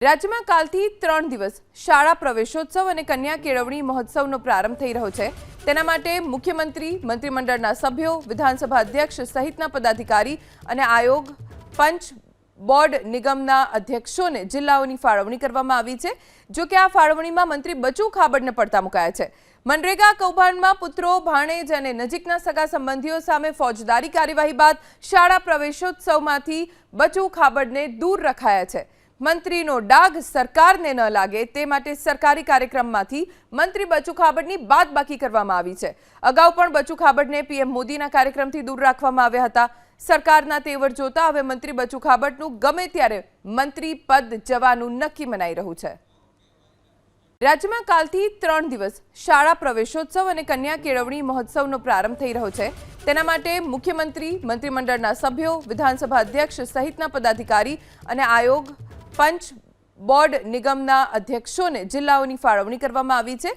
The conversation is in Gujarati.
રાજ્યમાં કાલથી 3 દિવસ શાળા પ્રવેશોત્સવ અને કન્યા કેળવણી મહોત્સવનો પ્રારંભ થઈ રહ્યો છે। તેના માટે મુખ્યમંત્રી, મંત્રીમંડળના સભ્યો, વિધાનસભા અધ્યક્ષ સહિતના પદાધિકારી અને આયોગ, પંચ, બોર્ડ નિગમના અધ્યક્ષોને જિલ્લાઓની ફાળવણી કરવામાં આવી છે। જો કે આ ફાળવણીમાં મંત્રી બચુ ખાબડને પડતા મુકાયા છે। મનરેગા કૌભાંડમાં પુત્રો, ભાણેજ અને નજીકના સગા સંબંધીઓ સામે ફોજદારી કાર્યવાહી બાદ શાળા પ્રવેશોત્સવમાંથી બચુ ખાબડને દૂર રખાયા છે। મંત્રીનો ડાઘ સરકારને ન લાગે તે માટે સરકારી કાર્યક્રમમાંથી મંત્રી બચુ ખાબડની બાદબાકી કરવામાં આવી છે। અગાઉ પણ બચુ ખાબડને પીએમ મોદીના કાર્યક્રમથી દૂર રાખવામાં આવ્યા હતા। સરકારના તેવર જોતા હવે મંત્રી બચુ ખાબડનું ગમે ત્યારે મંત્રી પદ જવાનું નક્કી મનાઈ રહ્યું છે। રાજ્યમાં કાલથી 3 દિવસ શાળા પ્રવેશોત્સવ અને કન્યા કેળવણી મહોત્સવનો પ્રારંભ થઈ રહ્યો છે। તેના માટે મુખ્યમંત્રી, મંત્રીમંડળના સભ્યો, વિધાનસભા અધ્યક્ષ સહિતના પદાધિકારી અને આયોગ, પંચ, બોર્ડ નિગમના અધ્યક્ષોને જિલ્લાઓની ફાળવણી કરવામાં આવી છે।